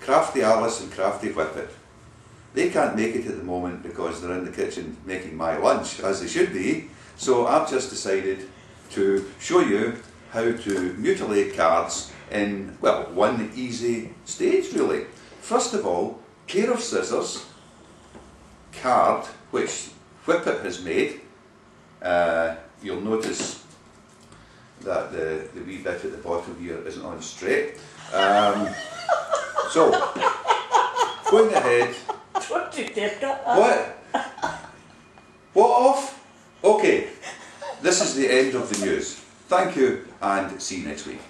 Crafty Alice and Crafty Whippet. They can't make it at the moment because they're in the kitchen making my lunch, as they should be. So I've just decided to show you how to mutilate cards in, well, one easy stage really. First of all, pair of scissors, card, which Whippet has made. You'll notice that the wee bit at the bottom here isn't on straight. So, going ahead. What? What off? Okay, this is the end of the news. Thank you and see you next week.